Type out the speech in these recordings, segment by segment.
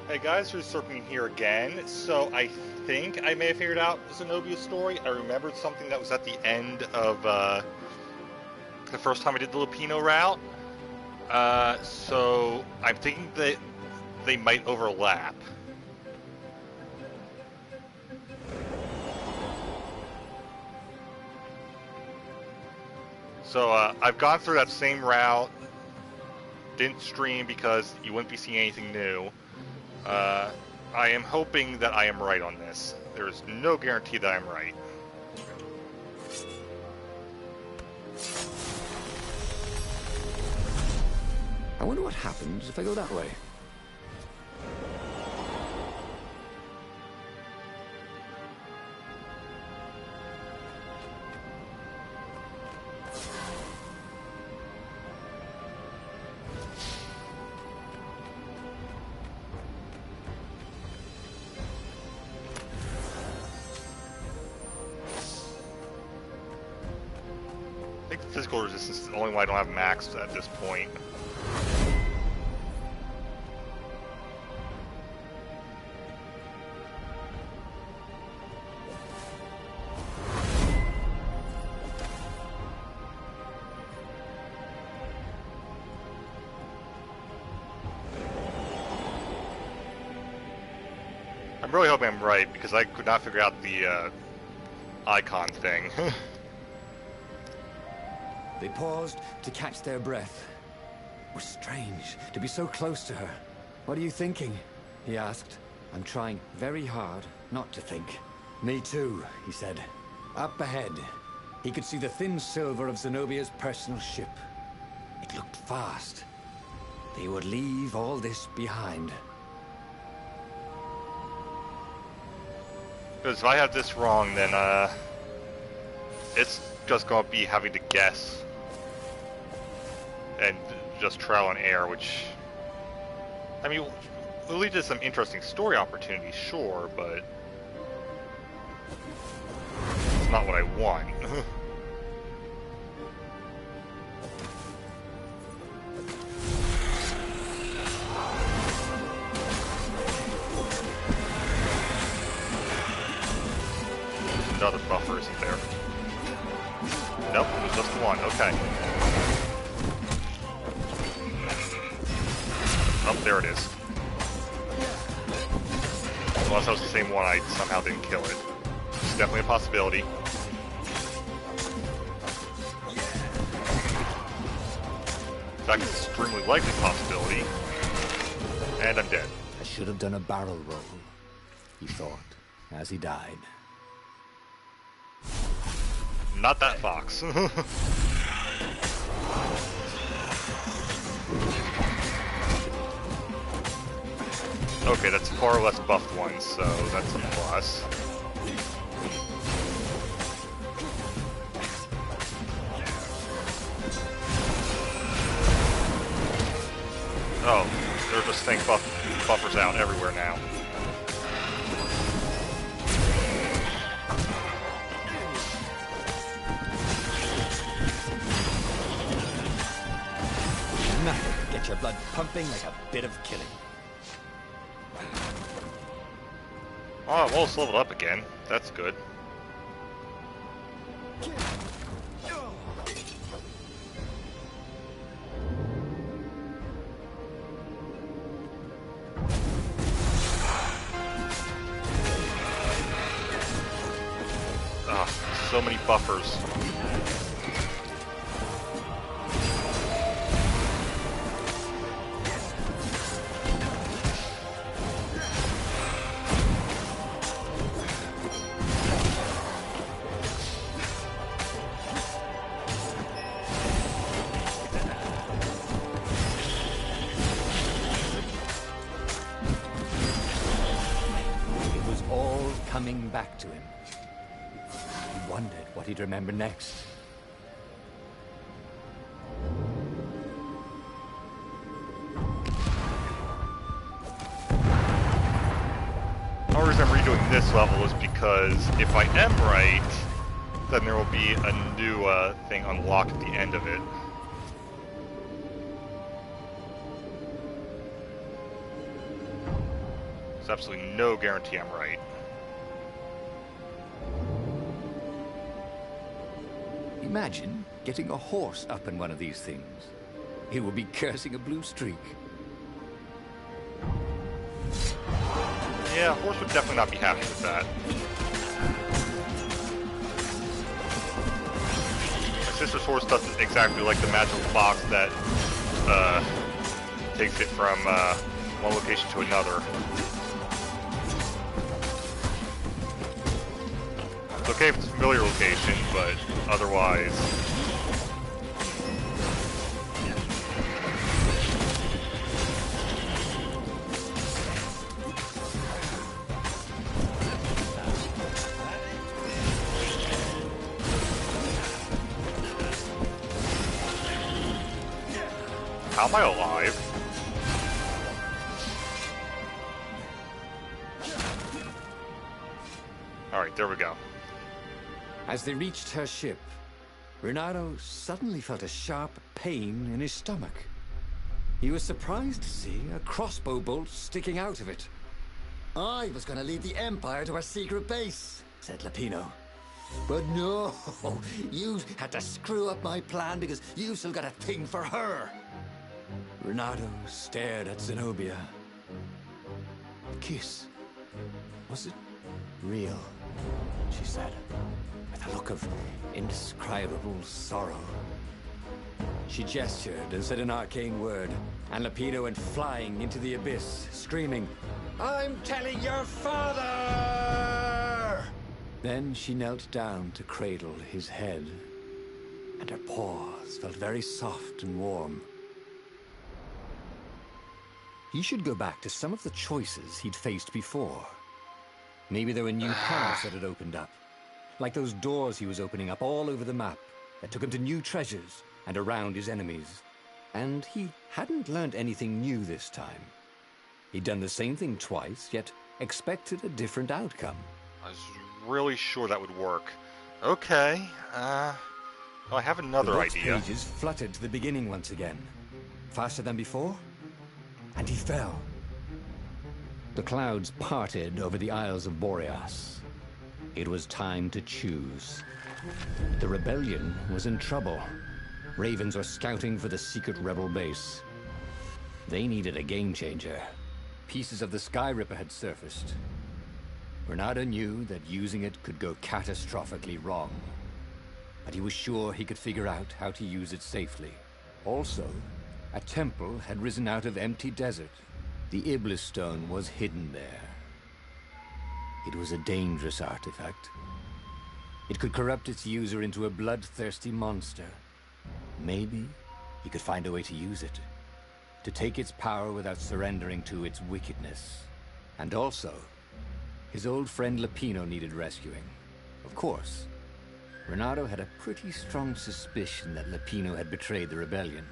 Hey guys, resurfing here again. So I think I may have figured out Zenobia's story. I remembered something that was at the end of the first time I did the Lupino route. So I'm thinking that they might overlap. So I've gone through that same route. Didn't stream because you wouldn't be seeing anything new. I am hoping that I am right on this. There's no guarantee that I'm right. I wonder what happens if I go that way. I think the physical resistance is the only one I don't have maxed at this point. I'm really hoping I'm right because I could not figure out the icon thing. They paused to catch their breath. It was strange to be so close to her. What are you thinking? He asked. I'm trying very hard not to think. Me too, he said. Up ahead, he could see the thin silver of Zenobia's personal ship. It looked fast. They would leave all this behind. Because if I have this wrong, then it's just going to be having to guess and just trial and error, which, I mean, will lead to some interesting story opportunities, sure, but it's not what I want. Another buffer isn't there. Nope, it was just the one. Okay. Oh, there it is. Unless that was the same one, I somehow didn't kill it. It's definitely a possibility. In fact, it's an extremely likely possibility. And I'm dead. I should have done a barrel roll, he thought, as he died. Not that fox. Okay, that's far less buffed ones, so that's a plus. Oh, there's just stink buffers out everywhere now. Nothing could get your blood pumping like a bit of killing. Oh, I'm almost leveled up again. That's good. Ah, so many buffers. Coming back to him. He wondered what he'd remember next. The only reason I'm redoing this level is because if I am right, then there will be a new thing unlocked at the end of it. There's absolutely no guarantee I'm right. Imagine getting a horse up in one of these things. He would be cursing a blue streak. Yeah, a horse would definitely not be happy with that. My sister's horse doesn't exactly like the magical box that takes it from one location to another. It's okay if it's a familiar location, but otherwise... How am I alive? Alright, there we go. As they reached her ship, Renato suddenly felt a sharp pain in his stomach. He was surprised to see a crossbow bolt sticking out of it. I was going to lead the Empire to a secret base, said Lapino. But no, you had to screw up my plan because you still got a thing for her. Renato stared at Zenobia. The kiss. Was it real? She said, with a look of indescribable sorrow. She gestured and said an arcane word, and Lapino went flying into the abyss, screaming, "I'm telling your father!" Then she knelt down to cradle his head, and her paws felt very soft and warm. He should go back to some of the choices he'd faced before. Maybe there were new paths that had opened up, like those doors he was opening up all over the map that took him to new treasures and around his enemies. And he hadn't learned anything new this time. He'd done the same thing twice, yet expected a different outcome. I was really sure that would work. Okay, well, I have another the idea. Pages fluttered to the beginning once again, faster than before, and he fell. The clouds parted over the Isles of Boreas. It was time to choose. The rebellion was in trouble. Ravens were scouting for the secret rebel base. They needed a game changer. Pieces of the Sky Ripper had surfaced. Renato knew that using it could go catastrophically wrong, but he was sure he could figure out how to use it safely. Also, a temple had risen out of empty desert. The Iblis Stone was hidden there. It was a dangerous artifact. It could corrupt its user into a bloodthirsty monster. Maybe he could find a way to use it, to take its power without surrendering to its wickedness. And also, his old friend Lapino needed rescuing. Of course, Renato had a pretty strong suspicion that Lapino had betrayed the rebellion.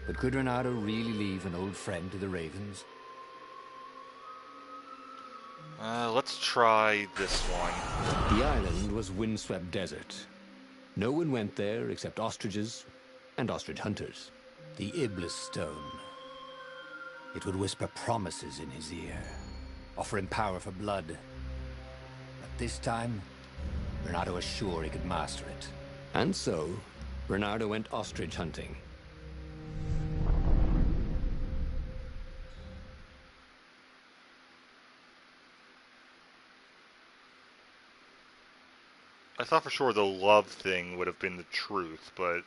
But could Renato really leave an old friend to the Ravens? Let's try this one. The island was windswept desert. No one went there except ostriches and ostrich hunters. The Iblis Stone. It would whisper promises in his ear, offer him power for blood. But this time, Renato was sure he could master it. And so, Renato went ostrich hunting. I thought for sure the love thing would have been the truth, but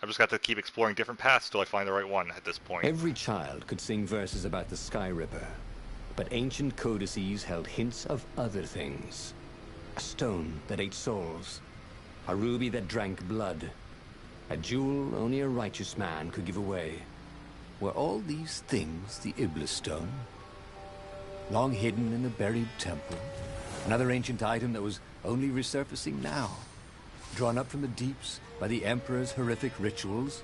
I've just got to keep exploring different paths till I find the right one at this point. Every child could sing verses about the Sky Ripper, but ancient codices held hints of other things. A stone that ate souls, a ruby that drank blood, a jewel only a righteous man could give away. Were all these things the Iblis Stone? Long hidden in the buried temple, another ancient item that was only resurfacing now, drawn up from the deeps by the Emperor's horrific rituals.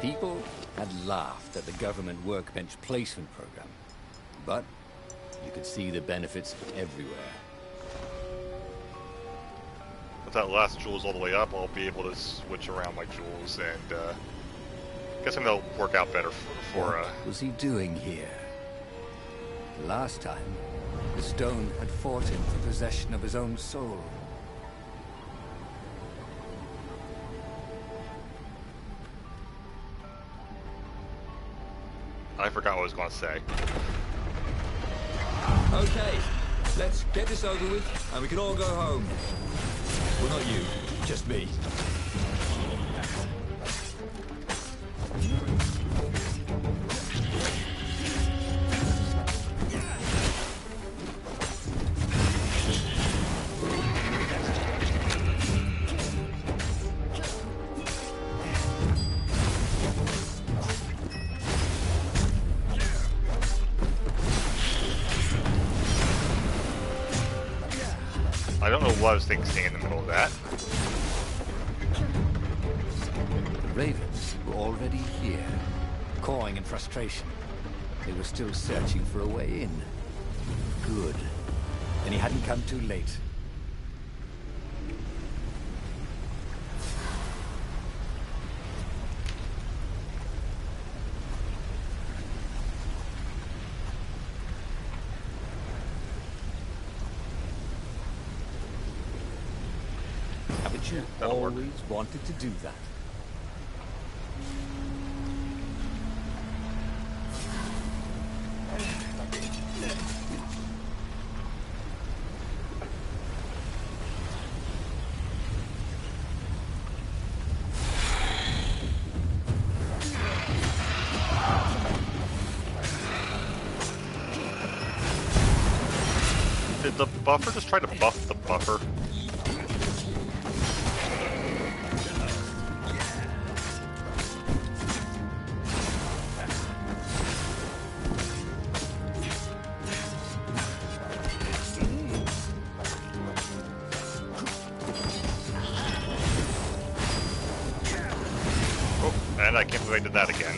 People had laughed at the government workbench placement program, but you could see the benefits everywhere. If that last jewel's all the way up, I'll be able to switch around my jewels and Guessing they'll work out better for What was he doing here? Last time, the stone had fought him for possession of his own soul. I forgot what I was going to say. Okay, let's get this over with, and we can all go home. Well, not you, just me. I don't know what I was thinking in the middle of that. The ravens were already here, cawing in frustration. They were still searching for a way in. Good. Then he hadn't come too late. Haven't you That'll work. always wanted to do that? Did the buffer just try to buff the buffer? Oh, and I can't believe I did that again.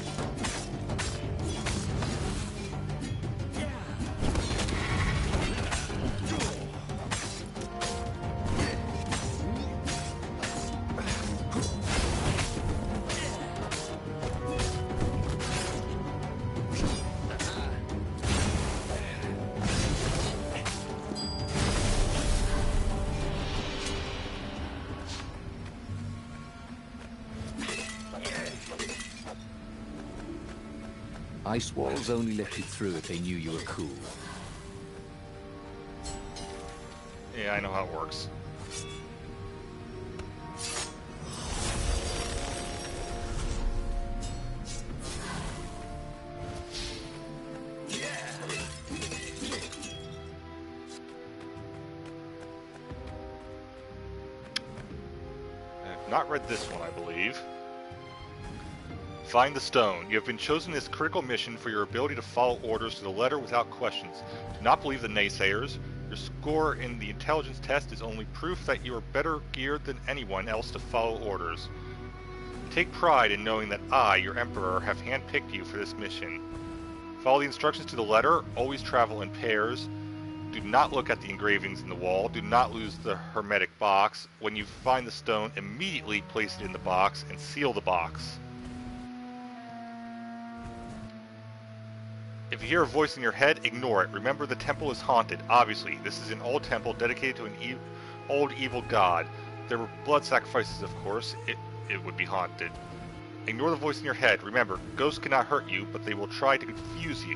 Ice walls only let you through if they knew you were cool. Yeah, I know how it works. I have not read this one, I believe. Find the stone. You have been chosen this critical mission for your ability to follow orders to the letter without questions. Do not believe the naysayers. Your score in the intelligence test is only proof that you are better geared than anyone else to follow orders. Take pride in knowing that I, your Emperor, have handpicked you for this mission. Follow the instructions to the letter. Always travel in pairs. Do not look at the engravings in the wall. Do not lose the hermetic box. When you find the stone, immediately place it in the box and seal the box. If you hear a voice in your head, ignore it. Remember, the temple is haunted. Obviously, this is an old temple dedicated to an old evil god. There were blood sacrifices, of course. It would be haunted. Ignore the voice in your head. Remember, ghosts cannot hurt you, but they will try to confuse you.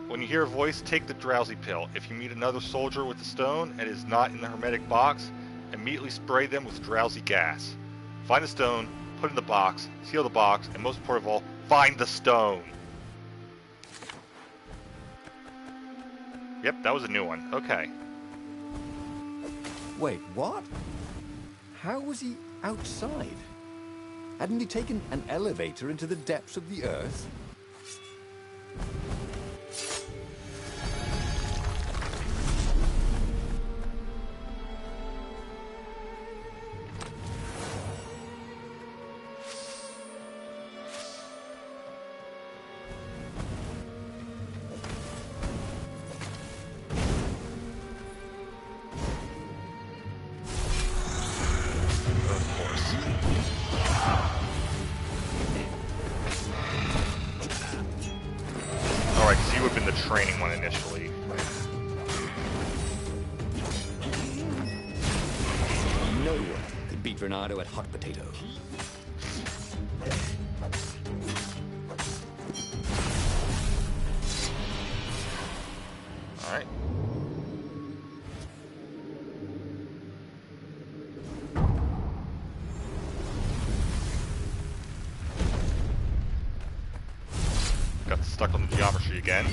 When you hear a voice, take the drowsy pill. If you meet another soldier with the stone and it is not in the hermetic box, immediately spray them with drowsy gas. Find the stone, put it in the box, seal the box, and most important of all, find the stone. Yep, that was a new one. Okay. Wait, what? How was he outside? Hadn't he taken an elevator into the depths of the earth? training one initially. No one could beat Renato at hot potato. Alright. Got stuck on the geometry again.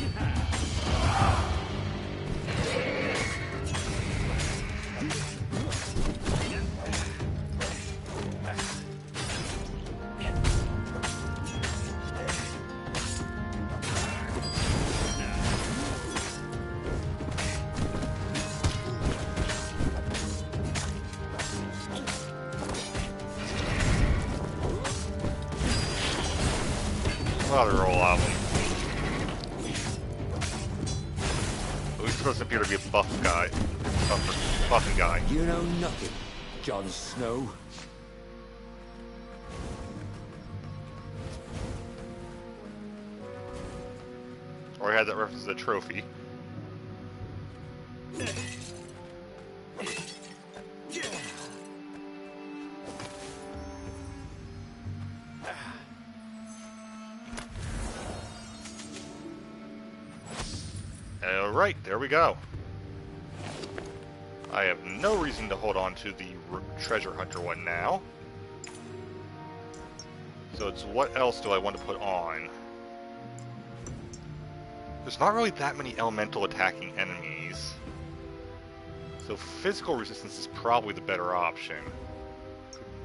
Well, there are a lot of them. At least it doesn't appear to be a buff guy. Buffing guy. You know nothing, Jon Snow. Or I had that reference to the trophy. Alright, there we go. I have no reason to hold on to the treasure hunter one now. So it's what else do I want to put on? There's not really that many elemental attacking enemies. So physical resistance is probably the better option.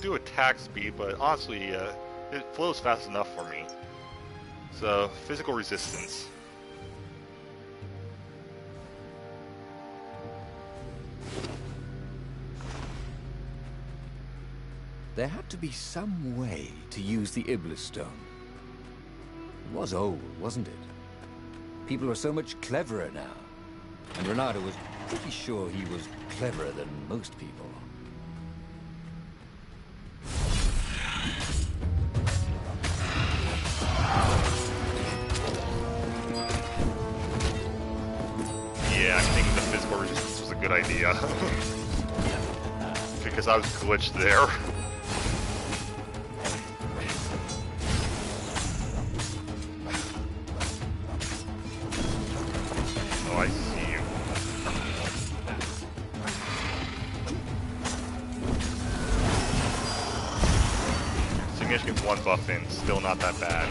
Do attack speed, but honestly, it flows fast enough for me. So, physical resistance. There had to be some way to use the Iblis Stone. It was old, wasn't it? People were so much cleverer now. And Renato was pretty sure he was cleverer than most people. Yeah, I think the physical resistance was a good idea. Because I was glitched there. Oh, I see you. Significant one buff in, still not that bad.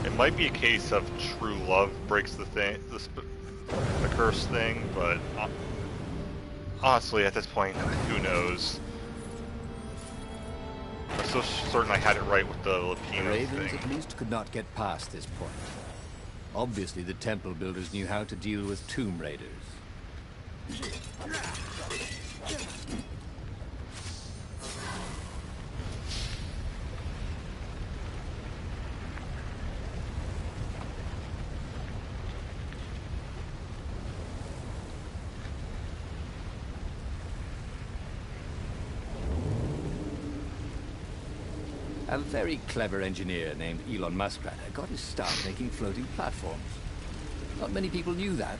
It might be a case of true love breaks the thing, the curse thing, but honestly, at this point, who knows? I'm so certain I had it right with the The Lapino Ravens thing. at least could not get past this point. Obviously, the temple builders knew how to deal with tomb raiders. A very clever engineer named Elon Muskrat got his start making floating platforms. Not many people knew that.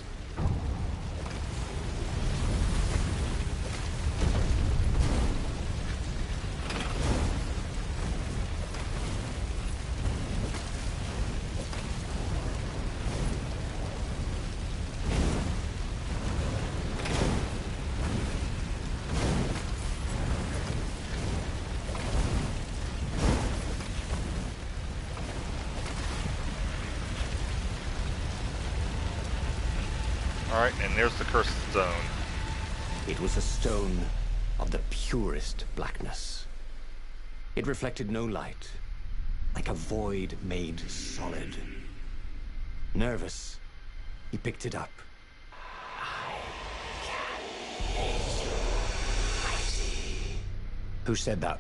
Alright, and there's the cursed stone. It was a stone of the purest blackness. It reflected no light, like a void made solid. Nervous, he picked it up. Who said that?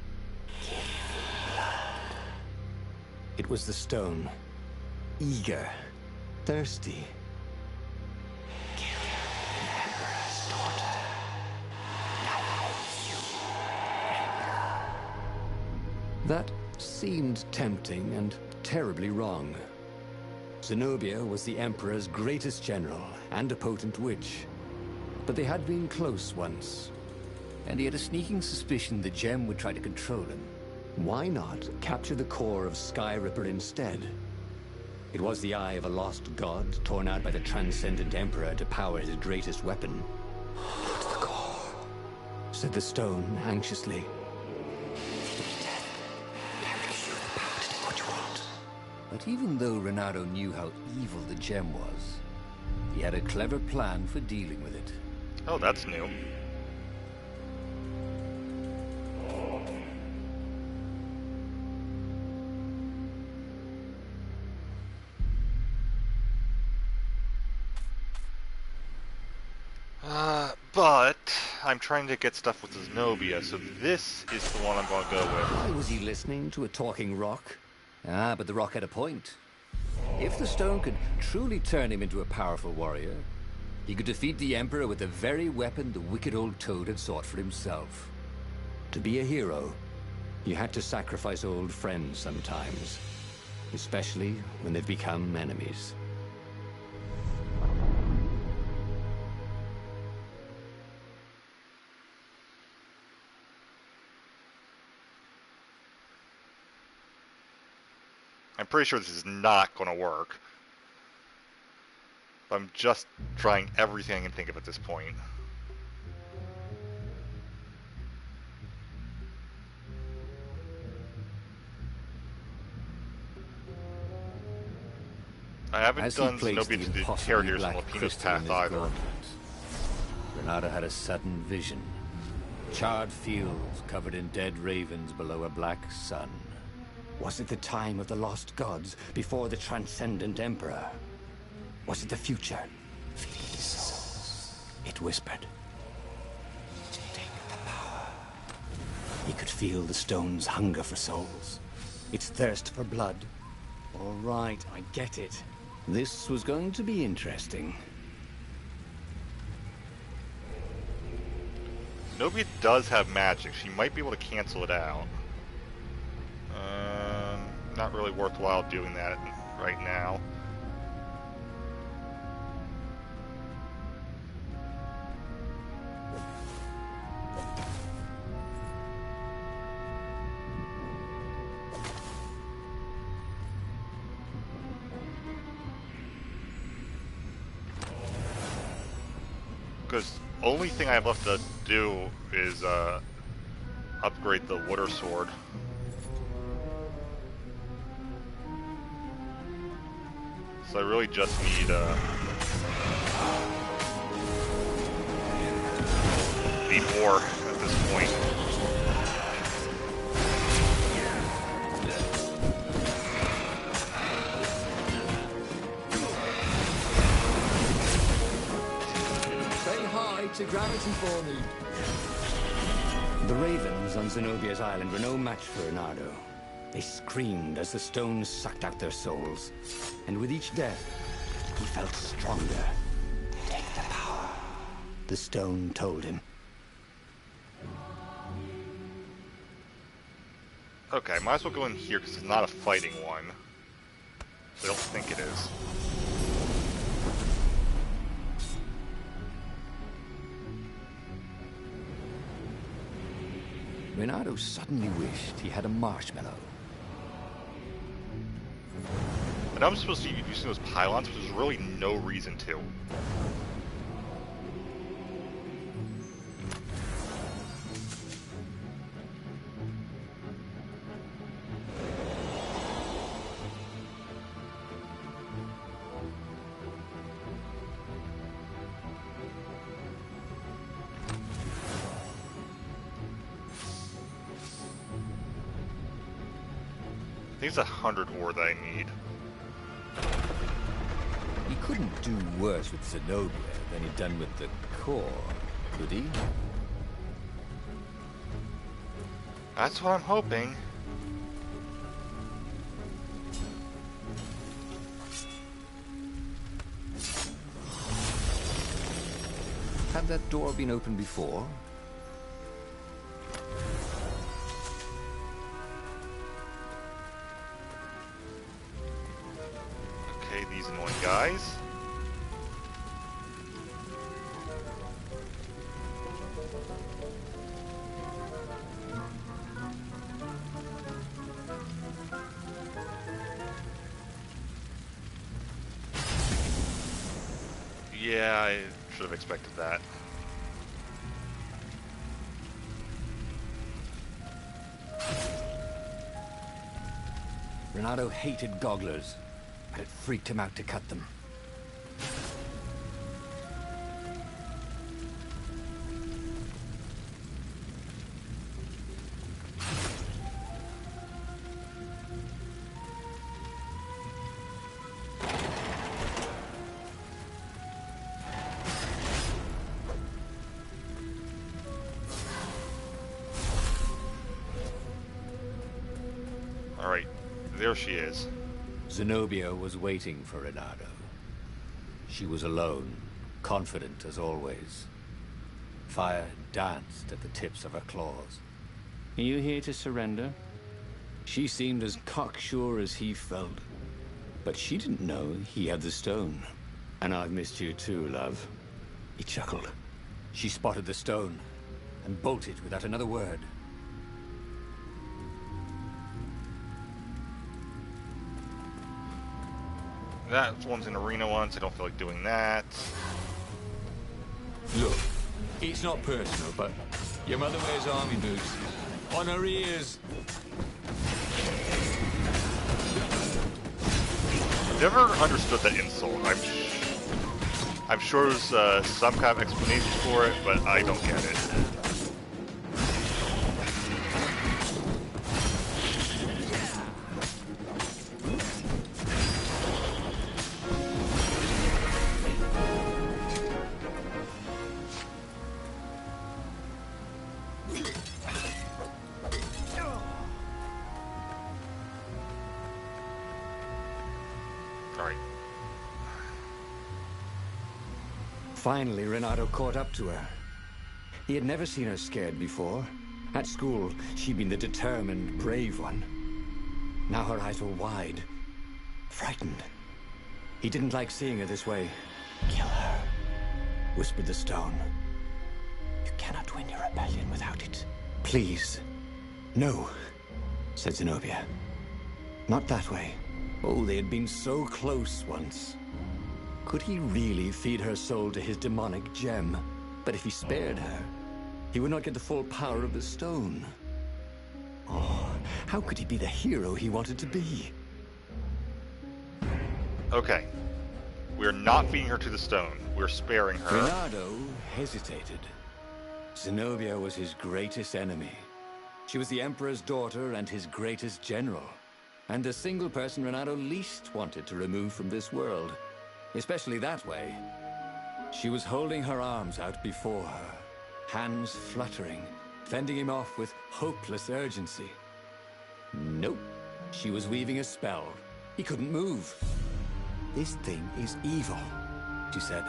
It was the stone. Eager, thirsty. seemed tempting and terribly wrong. Zenobia was the Emperor's greatest general and a potent witch. But they had been close once. And he had a sneaking suspicion the gem would try to control him. Why not capture the core of Skyripper instead? It was the eye of a lost god torn out by the Transcendent Emperor to power his greatest weapon. "Not the core," said the stone anxiously. But even though Renato knew how evil the gem was, he had a clever plan for dealing with it. Oh, that's new. But I'm trying to get stuff with Zenobia, so this is the one I'm going to go with. Why was he listening to a talking rock? Ah, but the rock had a point. If the stone could truly turn him into a powerful warrior, he could defeat the Emperor with the very weapon the wicked old Toad had sought for himself. To be a hero, you had to sacrifice old friends sometimes, especially when they've become enemies. I'm pretty sure this is not going to work. I'm just trying everything I can think of at this point. I haven't As he done placed Zenobia to the impossibly Terriers on black Lapino's crystal in path his either. gauntlet, Renato had a sudden vision. Charred fields covered in dead ravens below a black sun. Was it the time of the lost gods before the Transcendent Emperor? Was it the future? Feed the souls, it whispered. Take the power. He could feel the stone's hunger for souls, its thirst for blood. All right, I get it. This was going to be interesting. Zenobia does have magic. She might be able to cancel it out. Not really worthwhile doing that right now. Because only thing I have left to do is upgrade the water sword. So I really just need more at this point. Say hi to gravity for me. The ravens on Zenobia's island were no match for Renato. They screamed as the stones sucked out their souls. And with each death, he felt stronger. Take the power, the stone told him. Okay, might as well go in here because it's not a fighting one. I don't think it is. Renato suddenly wished he had a marshmallow. And I'm supposed to be using those pylons, but there's really no reason to. I think it's 100 ore that I need. He couldn't do worse with Zenobia than he'd done with the core, could he? That's what I'm hoping. Had that door been opened before? guys. Yeah, I should have expected that. Renato hated gogglers, but it freaked him out to cut them. Alright, there she is. Zenobia was waiting for Renato. She was alone, confident as always. Fire danced at the tips of her claws. Are you here to surrender? She seemed as cocksure as he felt. But she didn't know he had the stone. And I've missed you too, love. He chuckled. She spotted the stone and bolted without another word. That one's an arena once. I don't feel like doing that. Look, it's not personal, but your mother wears army boots. On her ears. I've never understood that insult. I'm sure there's some kind of explanation for it, but I don't get it. Finally, Renato caught up to her. He had never seen her scared before. At school, she'd been the determined, brave one. Now her eyes were wide, frightened. He didn't like seeing her this way. Kill her, whispered the stone. You cannot win your rebellion without it. Please. No, said Zenobia. Not that way. Oh, they had been so close once. Could he really feed her soul to his demonic gem? But if he spared her, he would not get the full power of the stone. Oh, how could he be the hero he wanted to be? Okay. We're not feeding her to the stone. We're sparing her. Renato hesitated. Zenobia was his greatest enemy. She was the Emperor's daughter and his greatest general. And the single person Renato least wanted to remove from this world. Especially that way. She was holding her arms out before her, hands fluttering, fending him off with hopeless urgency. Nope. She was weaving a spell. He couldn't move. This thing is evil, she said.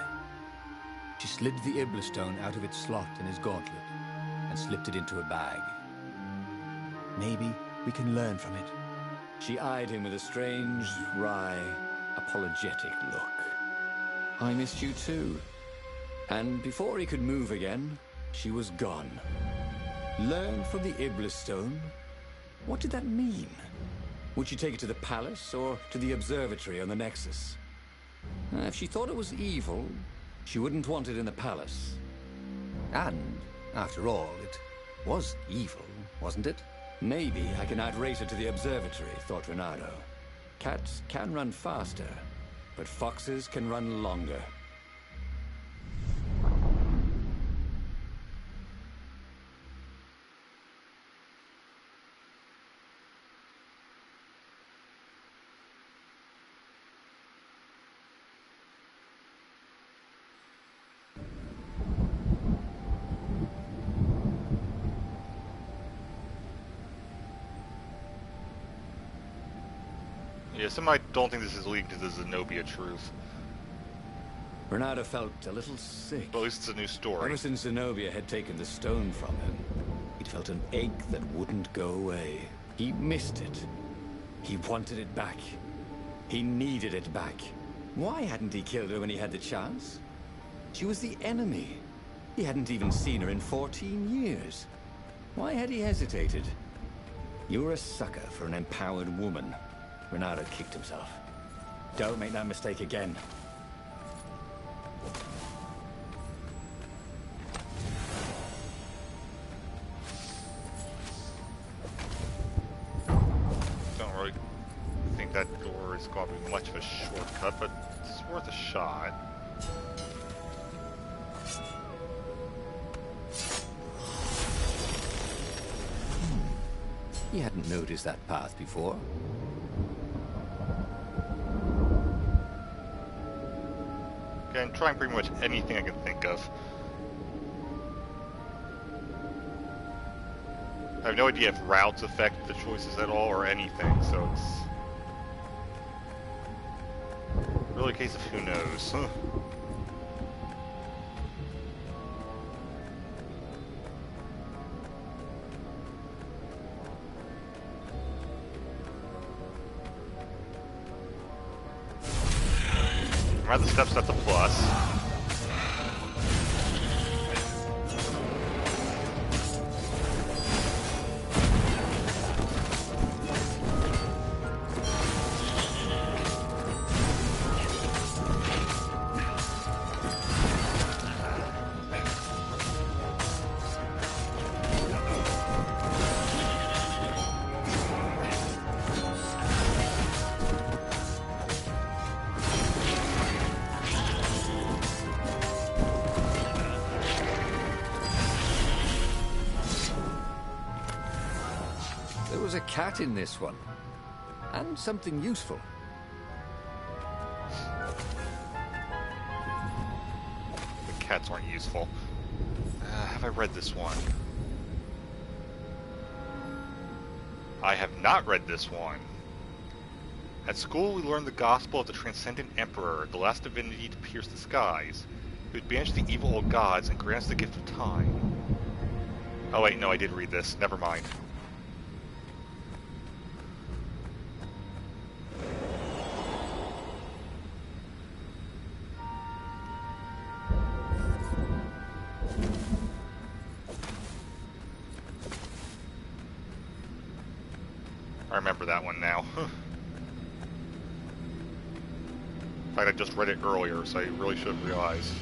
She slid the Iblis stone out of its slot in his gauntlet and slipped it into a bag. Maybe we can learn from it. She eyed him with a strange, wry, apologetic look. I missed you too. And before he could move again, she was gone. Learn from the Iblis stone? What did that mean? Would she take it to the palace or to the observatory on the Nexus? If she thought it was evil, she wouldn't want it in the palace. And, after all, it was evil, wasn't it? Maybe I can outrace her to the observatory, thought Renato. Cats can run faster, but foxes can run longer. Yeah, some I don't think this is leading to the Zenobia truth. Renato felt a little sick. But at least it's a new story. Ever since Zenobia had taken the stone from him, he'd felt an ache that wouldn't go away. He missed it. He wanted it back. He needed it back. Why hadn't he killed her when he had the chance? She was the enemy. He hadn't even seen her in 14 years. Why had he hesitated? You were a sucker for an empowered woman. Renato kicked himself. Don't make that mistake again. Don't really think that door is going to be much of a shortcut, but it's worth a shot. He hadn't noticed that path before. Again, trying pretty much anything I can think of. I have no idea if routes affect the choices at all or anything, so it's really a case of who knows. I'm at the steps at the plus. There was a cat in this one. And something useful. The cats aren't useful. Have I read this one? I have not read this one. At school, we learned the gospel of the Transcendent Emperor, the last divinity to pierce the skies, who would banish the evil old gods and grant us the gift of time. Oh wait, no, I did read this. Never mind. I remember that one now. In fact, I just read it earlier, so I really should have realized.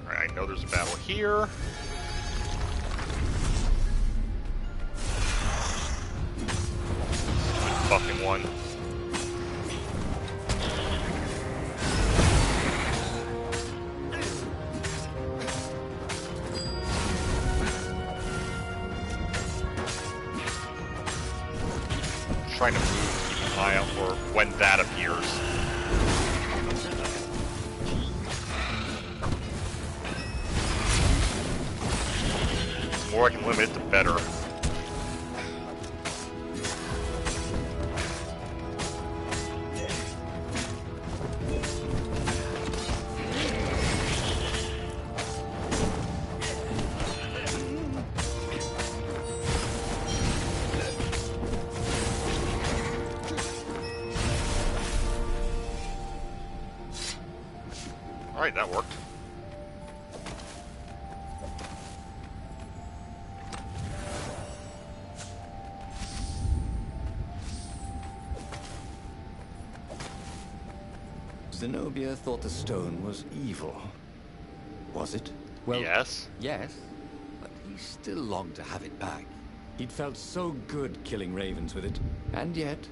Alright, I know there's a battle here. Fucking one. Trying to move, keep an eye out for when that appears. The more I can limit it, the better. Alright, that worked. Zenobia thought the stone was evil. Was it? Well, Yes. yes, but he still longed to have it back. He'd felt so good killing ravens with it. And yet,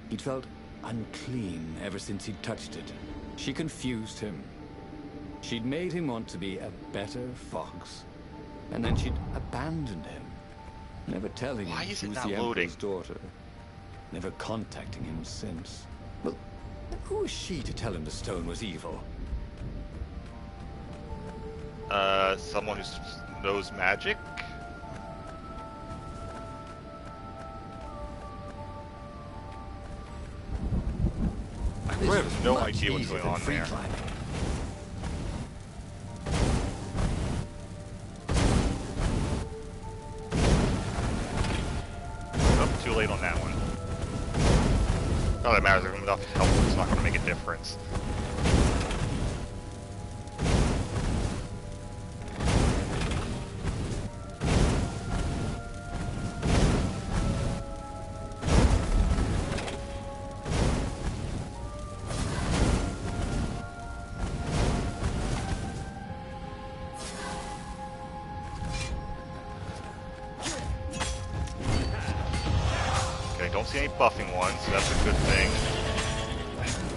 he'd felt unclean ever since he'd touched it. She confused him. She'd made him want to be a better fox. And then she'd abandoned him. Never telling Why him is she it was not the loading? Emperor's daughter. Never contacting him since. Well, who was she to tell him the stone was evil? Someone who knows magic? I I have This no much idea what's easier going than on free there. climbing. Oh, too late on that one. Not that it matters, if I'm enough health, it's not going to make a difference. Okay, don't see any buffing ones, so that's a good thing.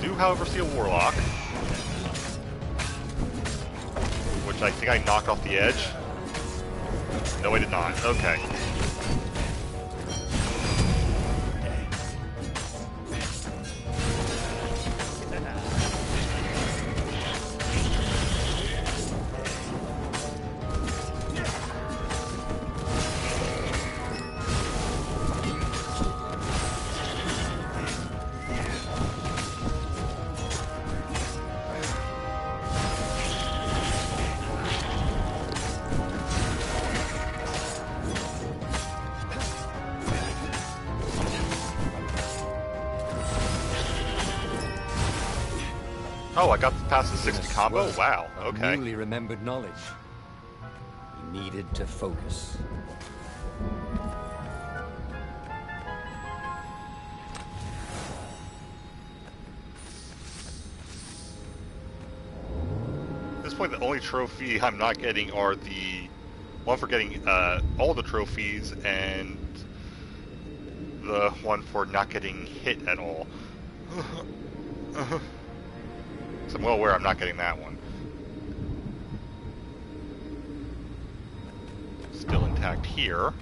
Do, however, see a warlock, which I think I knocked off the edge. No, I did not. Okay. Oh, I got past the 60 combo? Wow, okay. Newly remembered knowledge. He needed to focus. At this point, the only trophy I'm not getting are the one for getting all the trophies and the one for not getting hit at all. So I'm well aware I'm not getting that one. Still intact here.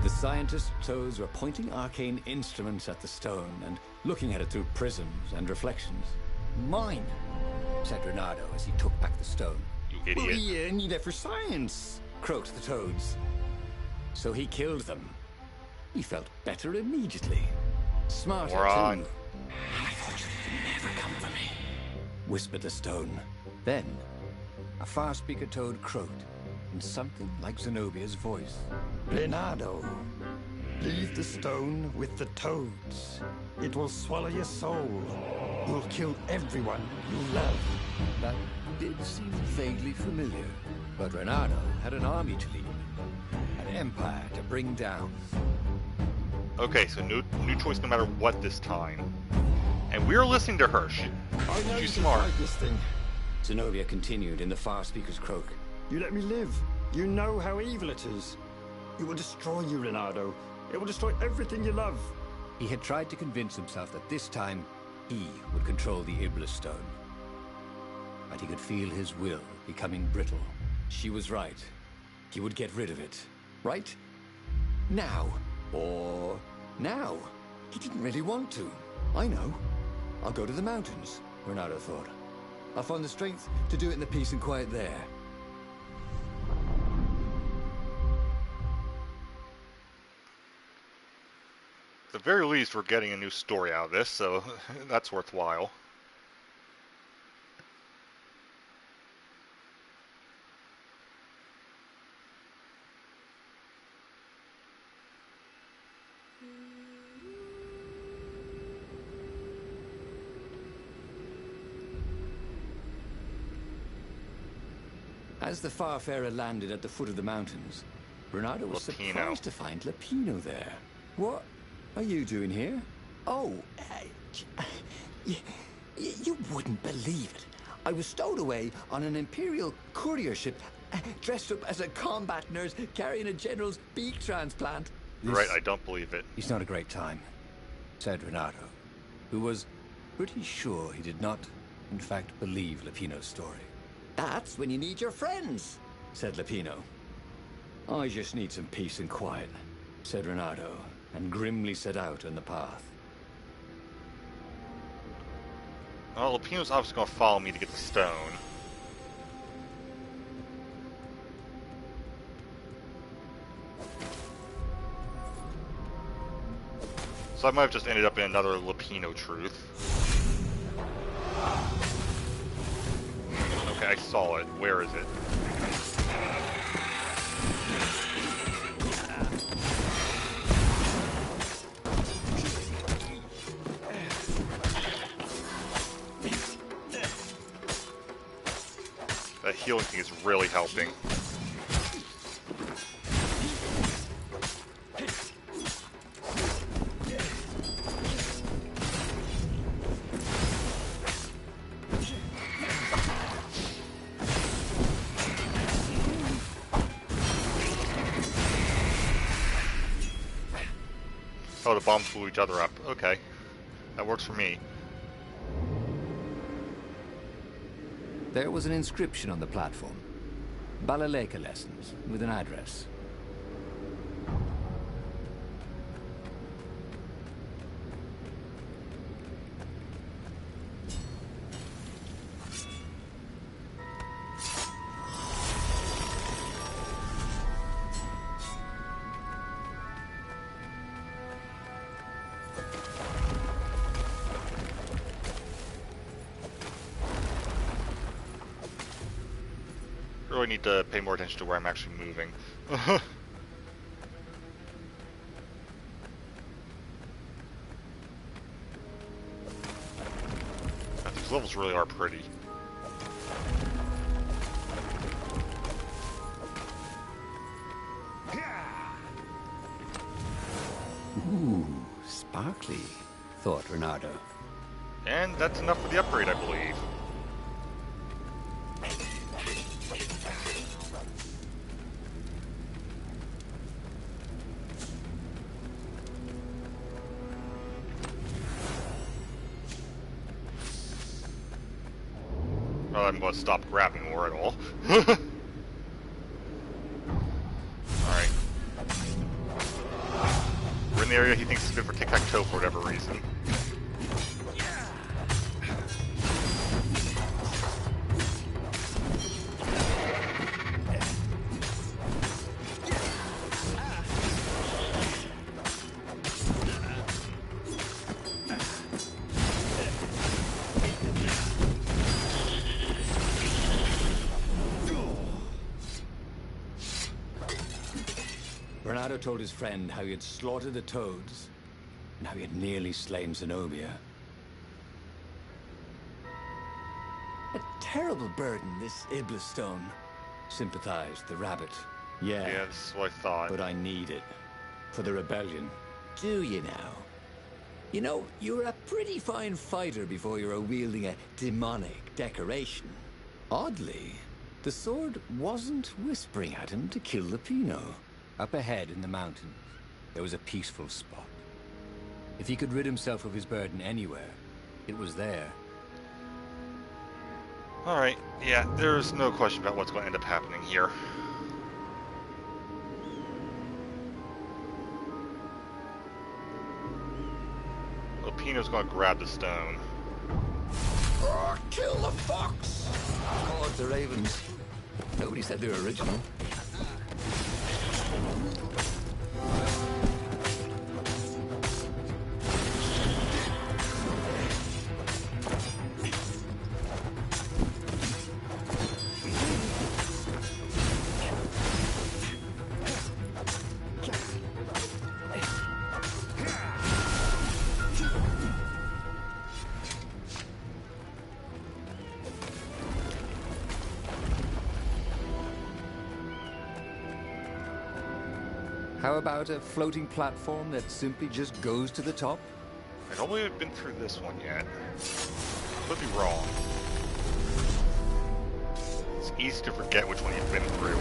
The scientist toads were pointing arcane instruments at the stone and looking at it through prisms and reflections. Mine, said Renato as he took back the stone. You Well, idiot. we need it for science, croaked the toads. So he killed them. He felt better immediately. Smarter, Moron. too. I thought you'd never come for me, whispered the stone. Then, a far speaker toad croaked in something like Zenobia's voice. Leonardo, leave the stone with the toads. It will swallow your soul. You'll kill everyone you love. That did seem vaguely familiar. But Renato had an army to lead, an empire to bring down. Okay, so new choice no matter what this time. And we're listening to her. I know you She's can smart. fight this thing. Zenobia continued in the far speaker's croak. You let me live. You know how evil it is. It will destroy you, Leonardo. It will destroy everything you love. He had tried to convince himself that this time he would control the Iblis stone. But he could feel his will becoming brittle. She was right. He would get rid of it. Right? Now. Or now. He didn't really want to. I know. I'll go to the mountains, Renato thought. I'll find the strength to do it in the peace and quiet there. At the very least, we're getting a new story out of this, so that's worthwhile. As the Farfarer landed at the foot of the mountains, Bernardo was Lapino. surprised to find Lapino there. What are you doing here? Oh, you wouldn't believe it. I was stowed away on an Imperial courier ship, dressed up as a combat nurse carrying a general's beak transplant. Right, I don't believe it. It's not a great time, said Renato, who was pretty sure he did not, in fact, believe Lapino's story. That's when you need your friends, said Lapino. I just need some peace and quiet, said Renato, and grimly set out on the path. Well, Lapino's obviously going to follow me to get the stone. So I might have just ended up in another Lapino truth. Okay, I saw it. Where is it? That healing thing is really helping. Oh, the bombs blew each other up. Okay. That works for me. There was an inscription on the platform. Balaleka lessons, with an address. Really need to pay more attention to where I'm actually moving. These levels really are pretty. Ooh, sparkly, thought Renato. And that's enough for the upgrade, I believe. Well, I'm going to stop grabbing more at all. Alright. We're in the area he thinks is good for tic-tac-toe for whatever reason. Renato told his friend how he had slaughtered the toads, and how he had nearly slain Zenobia. A terrible burden, this Iblis stone. Sympathized the rabbit. Yeah, Yeah, this is what I thought. But I need it. For the rebellion. do you now? You know, you were a pretty fine fighter before you were wielding a demonic decoration. Oddly, the sword wasn't whispering at him to kill Lapino. Up ahead in the mountains, there was a peaceful spot. If he could rid himself of his burden anywhere, it was there. Alright, yeah, there's no question about what's going to end up happening here. Lapino's going to grab the stone. Kill the fox! Call it the ravens. Nobody said they were original. How about a floating platform that simply just goes to the top? I don't believe I've been through this one yet. Could be wrong. It's easy to forget which one you've been through.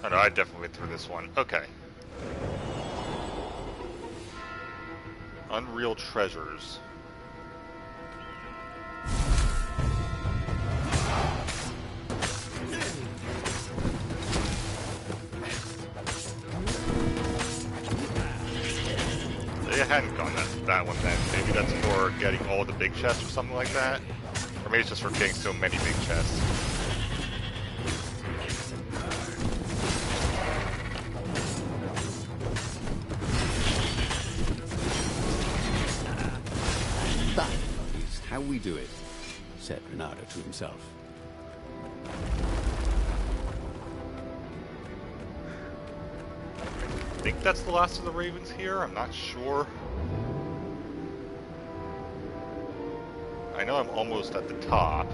Oh no, I definitely went through this one. Okay. Unreal treasures. They hadn't gone that one then. Maybe that's for getting all the big chests or something like that. Or maybe it's just for getting so many big chests. That is how we do it, said Renato to himself. I think that's the last of the ravens here. I'm not sure. I know I'm almost at the top.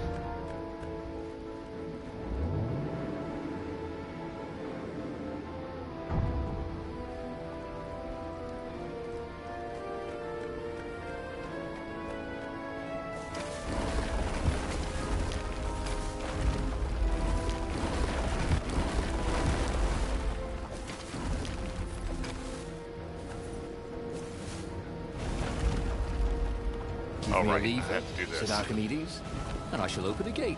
Give me a Alright, I lever, have to do this. said Archimedes, and I shall open a gate.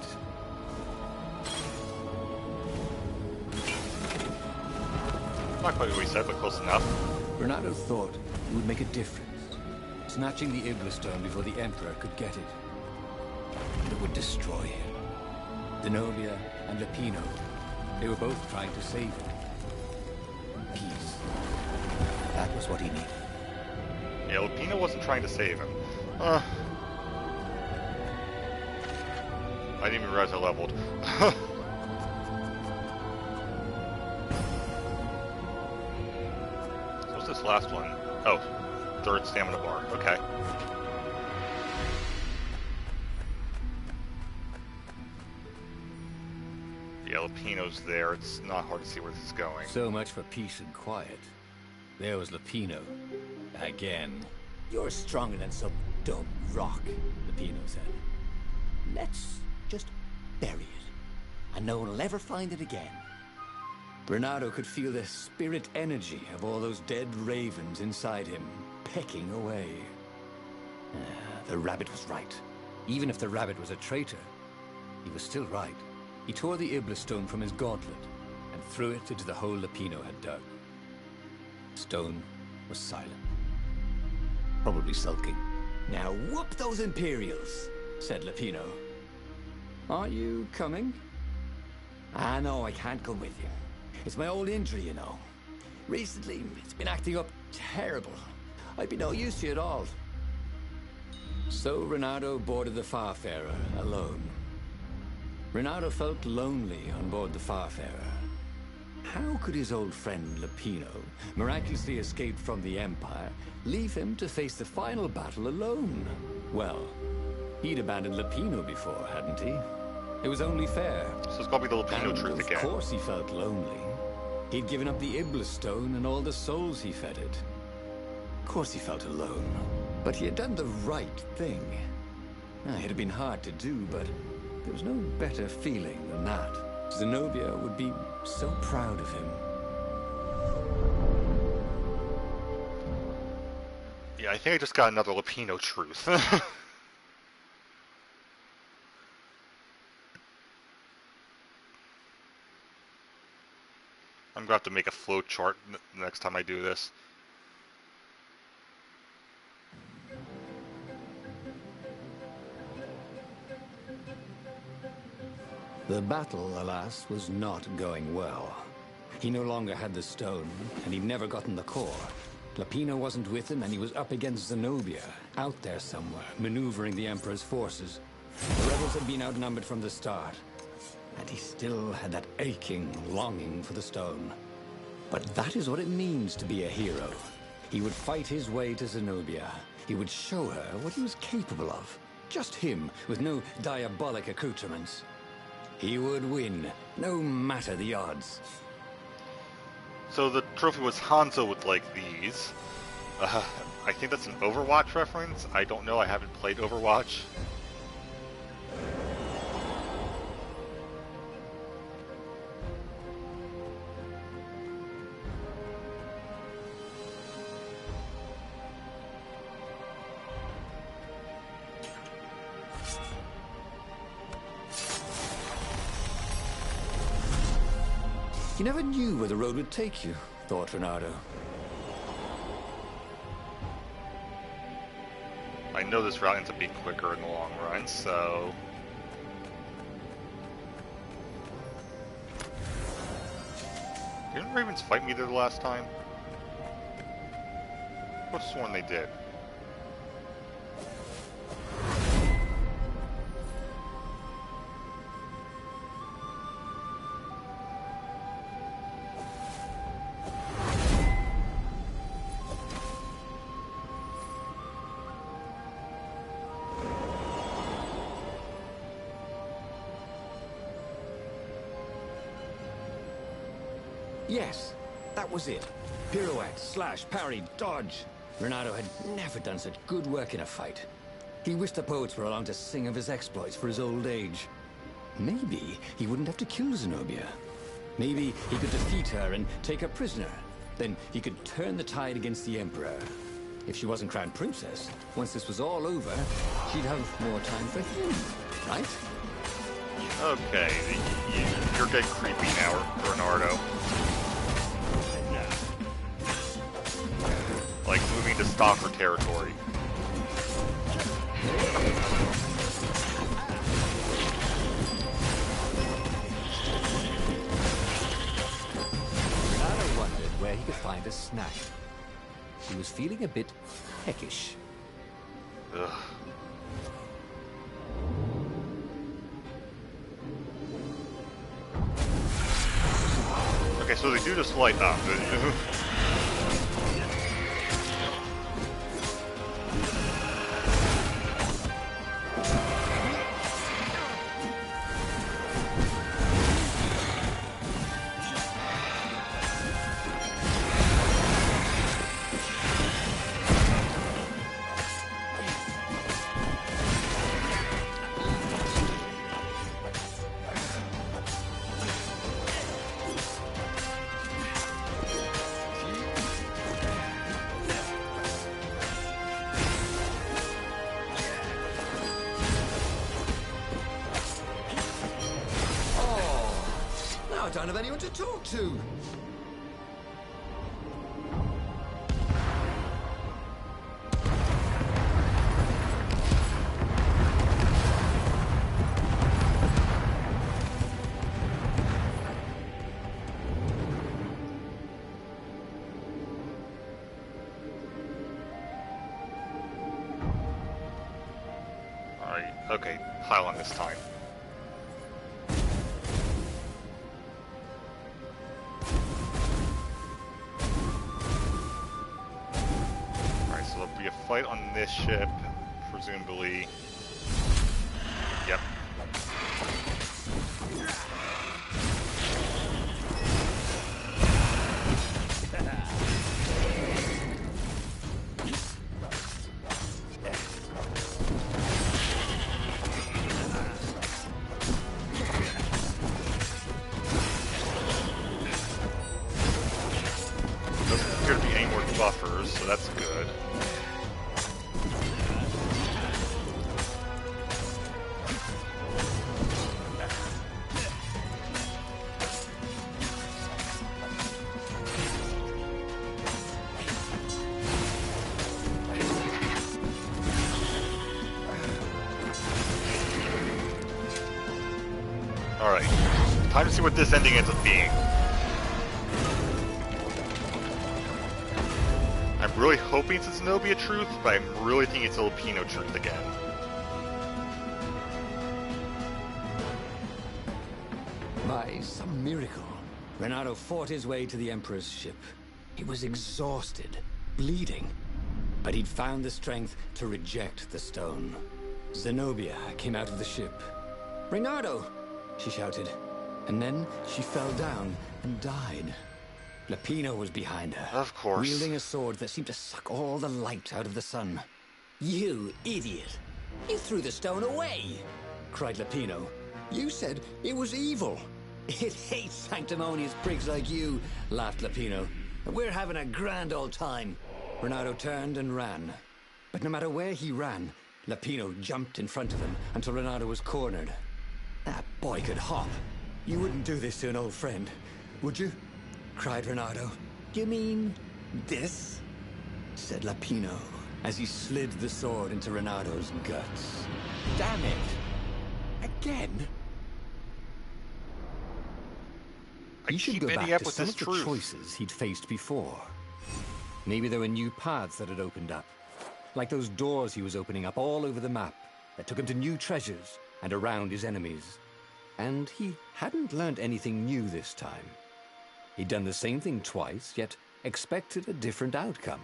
Not quite what we said, but close enough. Renato thought it would make a difference, snatching the Iblastone before the Emperor could get it. But it would destroy him. Zenobia and Lupino, they were both trying to save him. Peace. That was what he needed. Yeah, Lupino wasn't trying to save him. I didn't even realize I leveled. So what's this last one? Oh, third stamina bar. Okay. Yeah, Lupino's there. It's not hard to see where this is going. So much for peace and quiet. There was Lupino. Again. You're stronger than some dumb rock, Lupino said. let's just bury it, and no one will ever find it again. Renato could feel the spirit energy of all those dead ravens inside him, pecking away. The rabbit was right. Even if the rabbit was a traitor, he was still right. He tore the Iblastone from his gauntlet and threw it into the hole Lupino had dug. Stone was silent. Probably sulking. Now whoop those Imperials, Said Lupino. Are you coming? Ah, no, I can't come with you. It's my old injury, you know. Recently, it's been acting up terrible. I'd be no use to you at all. So Renato boarded the Farfarer alone. Renato felt lonely on board the Farfarer. How could his old friend Lupino, miraculously escaped from the Empire, leave him to face the final battle alone? Well, he'd abandoned Lupino before, hadn't he? It was only fair. So it's gotta be the Lupino And truth again. of course he felt lonely. He'd given up the Iblastone and all the souls he fed it. Of course he felt alone. But he had done the right thing. It had been hard to do, but there was no better feeling than that. Zenobia would be so proud of him. Yeah, I think I just got another Lupino truth. I'm gonna have to make a flow chart next time I do this. The battle, alas, was not going well. He no longer had the stone, and he'd never gotten the core. Lupino wasn't with him, and he was up against Zenobia, out there somewhere, maneuvering the Emperor's forces. The rebels had been outnumbered from the start, and he still had that aching longing for the stone. But that is what it means to be a hero. He would fight his way to Zenobia. He would show her what he was capable of. Just him, with no diabolic accoutrements. He would win, no matter the odds. So the trophy was Hanzo with like these. I think that's an Overwatch reference. I don't know, I haven't played Overwatch. You never knew where the road would take you, thought Reynardo. I know this route ends up being quicker in the long run, so... Didn't Ravens fight me there the last time? I could have sworn they did. Yes, that was it. Pirouette, slash, parry, dodge. Reynardo had never done such good work in a fight. He wished the poets were along to sing of his exploits for his old age. Maybe he wouldn't have to kill Zenobia. Maybe he could defeat her and take her prisoner. Then he could turn the tide against the Emperor. If she wasn't crowned princess, once this was all over, she'd have more time for him, right? Okay, you're getting creepy now, Bernardo. Like moving to Stalker territory. Reynardo wondered where he could find a snack. He was feeling a bit peckish. Ugh. Okay, so they do just light up. Now I don't have anyone to talk to. Alright, okay, pile on this time. Alright, so there'll be a fight on this ship, presumably. Yep. Doesn't appear to be any more buffers, so that's good. Alright, time to see what this ending ends up being. I'm really hoping it's Zenobia truth, but I'm really thinking it's Filipino truth again. By some miracle, Reynardo fought his way to the Emperor's ship. He was exhausted, bleeding, but he'd found the strength to reject the stone. Zenobia came out of the ship. "Reynardo!" she shouted, and then she fell down and died. Lapino was behind her, Of course. wielding a sword that seemed to suck all the light out of the sun. "You idiot! You threw the stone away!" cried Lapino. "You said it was evil." "It hates sanctimonious prigs like you," laughed Lapino. "We're having a grand old time." Reynardo turned and ran. But no matter where he ran, Lapino jumped in front of him until Reynardo was cornered. "That boy could hop. You wouldn't do this to an old friend. Would you? Cried Renato. You mean this? Said Lapino, as he slid the sword into Renato's guts. Damn it! Again? He should go back to some of the choices he'd faced before. Maybe there were new paths that had opened up. Like those doors he was opening up all over the map that took him to new treasures and around his enemies. And he hadn't learned anything new this time. He'd done the same thing twice, yet expected a different outcome.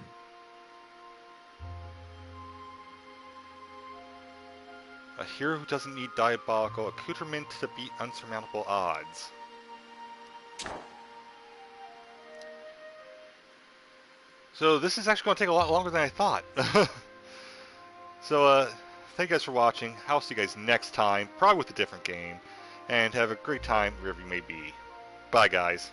A hero who doesn't need diabolical accoutrement to beat unsurmountable odds. So this is actually going to take a lot longer than I thought. So thank you guys for watching. I'll see you guys next time, probably with a different game. And have a great time wherever you may be. Bye, guys.